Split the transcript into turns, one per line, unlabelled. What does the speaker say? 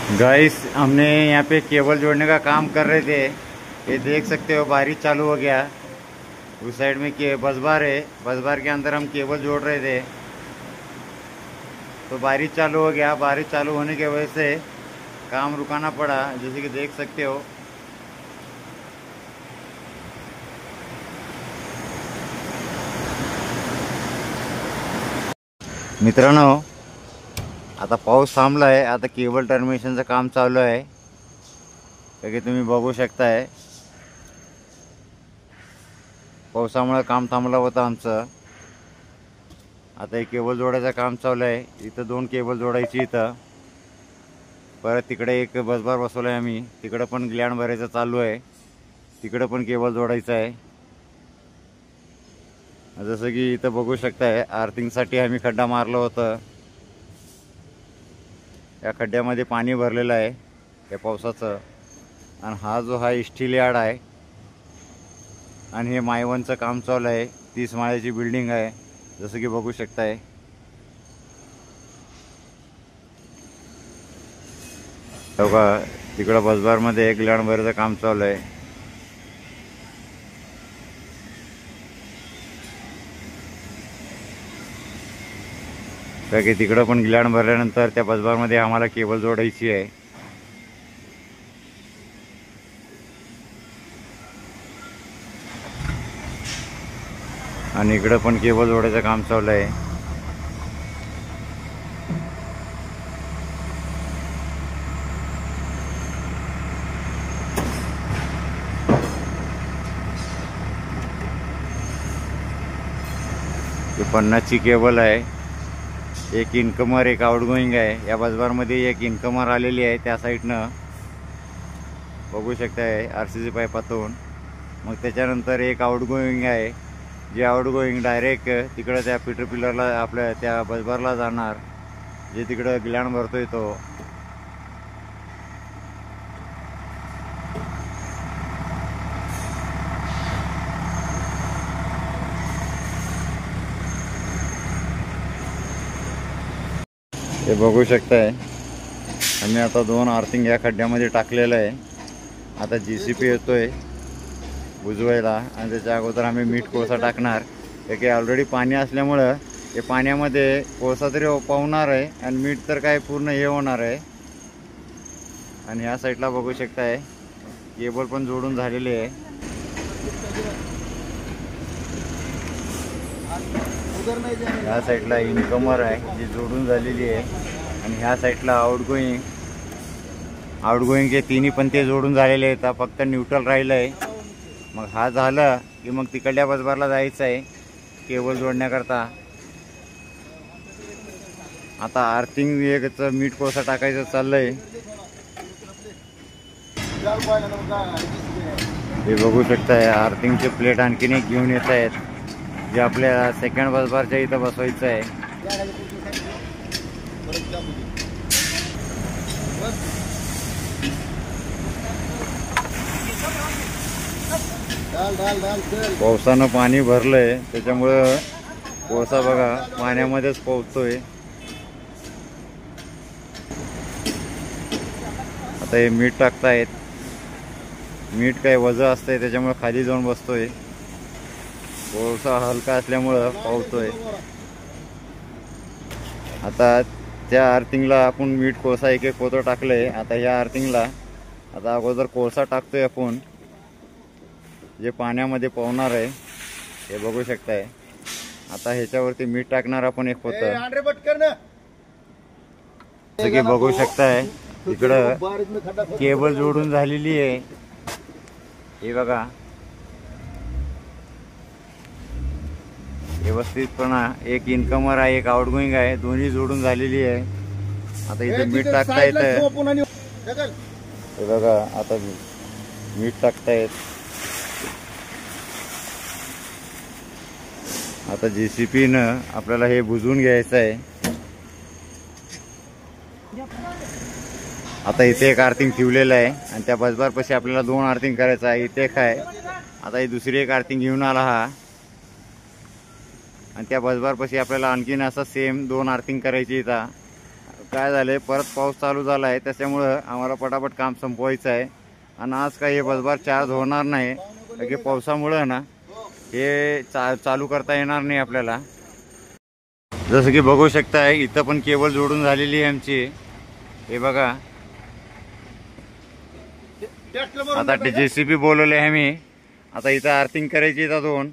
Guys, हमने यहाँ पे cable जोड़ने का काम कर रहे थे। ये देख सकते हो बारिश चालू हो गया। उस साइड में के बस बार है, बस बार के अंदर हम केबल जोड़ रहे थे तो बारिश चालू हो गया। बारिश चालू होने की वजह से काम रुकाना पड़ा, जैसे कि देख सकते हो। मित्रांनो, आता पाऊस थांबला आहे। आता केबल टर्मिनेशनचं काम चालू आहे, की तुम्ही बघू शकताय। पावसामुळे काम थांबलं होतं आमचं। आता हे केबल जोडायचं काम चालू आहे। इथं 2 केबल जोडायची, इथं परत तिकडे एक बसबार बसवला आहे आम्ही। तिकडे पण ग्लँड भरायचं चालू आहे, तिकडे पण केबल जोडायचं आहे। जसं की इथं बघू शकताय, आर्थिंगसाठी आम्ही खड्डा मारलं होतं। या खड्ड्यामध्ये पाणी भरलेलं आहे या पावसाचं। आणि हा जो स्टील यार्ड आहे आणि हे मायवनचं काम चालू आहे। 30 माळ्याची बिल्डिंग आहे, जसं की बघू शकताय। बघा, तिकडं बसबारमध्ये एक ग्लँड भरायचं काम चालू आहे। की तिकडं पण ग्लँड भरल्यानंतर त्या बसबारमध्ये आम्हाला केबल जोडायची आहे। आणि इकडं पण केबल जोडायचं काम चालू आहे। ही 50ची केबल आहे। एक इनकमर, एक आउटगोईंग आहे। या बसबारमध्ये एक इनकमर आलेली आहे त्या साईडनं, बघू शकताय, RCC पाईपातून। मग त्याच्यानंतर एक आउटगोईंग आहे, जे आउटगोईंग डायरेक्ट तिकडं त्या पीटर पिलरला, आपल्या त्या बसबारला जाणार, जे तिकडं ग्लँड भरतोय तो। हे बघू शकताय, आम्ही आता 2 आर्थिंग या खड्ड्यामध्ये टाकलेलं आहे। आता JCP येतोय बुजवायला, आणि त्याच्या अगोदर आम्ही मीठ कोळसा टाकणार। की ऑलरेडी पाणी असल्यामुळं हे पाण्यामध्ये कोळसा तरी पावणार आहे आणि मीठ तर काय पूर्ण हे होणार आहे। आणि ह्या साईडला बघू शकताय, केबल पण जोडून झालेली आहे। ह्या साईडला इनकमर आहे, जी जोडून झालेली आहे। आणि ह्या साईडला आउटगोईंगचे तिन्ही पण ते जोडून झालेले आहेत, फक्त न्यूट्रल राहिलं आहे। मग हा झालं की मग तिकडल्या बसबारला जायचं आहे केबल जोडण्याकरता। आता आर्थिंग एकचं मीठ कोळसा टाकायचं चाललंय। हे बघू शकताय, आर्थिंगचे प्लेट आणखीन एक घेऊन येत आहेत, जे आपल्या सेकंड बसबारच्या इथं बसवायचं आहे। पावसानं पाणी भरलंय, त्याच्यामुळं कोळसा बघा पाण्यामध्येच पोहतोय। आता हे मीठ टाकतायत। मीठ काय वजन असतंय, त्याच्यामुळे खाली जाऊन बसतोय। कोळसा हलका असल्यामुळं पावतोय। आता त्या आर्थिंगला आपण मीठ कोळसा एक पोतं टाकलंय। आता ह्या आर्थिंगला आता अगोदर कोळसा टाकतोय आपण, जे पाण्यामध्ये पोहणार आहे। हे बघू शकताय। आता ह्याच्यावरती मीठ टाकणार आपण एक पोतं, जसं की बघू शकताय। इकडं केबल जोडून झालेली आहे, हे बघा व्यवस्थितपणा। एक इनकमर आहे, एक आउटगोईंग आहे, दोन्ही जोडून झालेली आहे। आता इथे मीठ टाकता येतं, हे बघा। आता मीठ टाकतायत। आता JCPनं आपल्याला हे बुजवून घ्यायचं आहे। आता इथे एक आर्थिंग ठेवलेलं आहे आणि त्या बसबारपाशी आपल्याला 2 आर्थिंग करायचं आहे। इथे एक आहे, आता ही दुसरी एक आर्थिंग घेऊन आला हा। आणि त्या बसबारपाशी आपल्याला आणखीन असं सेम 2 आर्थिंग करायची इथं काय झालंय, परत पाऊस चालू झाला आहे, त्याच्यामुळं आम्हाला पटापट काम संपवायचं आहे. आणि आज काही हे बसबार चार्ज होणार नाही, कारण की पावसामुळं ना हे चालू करता येणार नाही आपल्याला. जसं की बघू शकताय इथं पण केबल जोडून झालेली आहे आमची. हे बघा, आता JCB बोलवले आहे मी. आता इथं आर्थिंग करायची इथं 2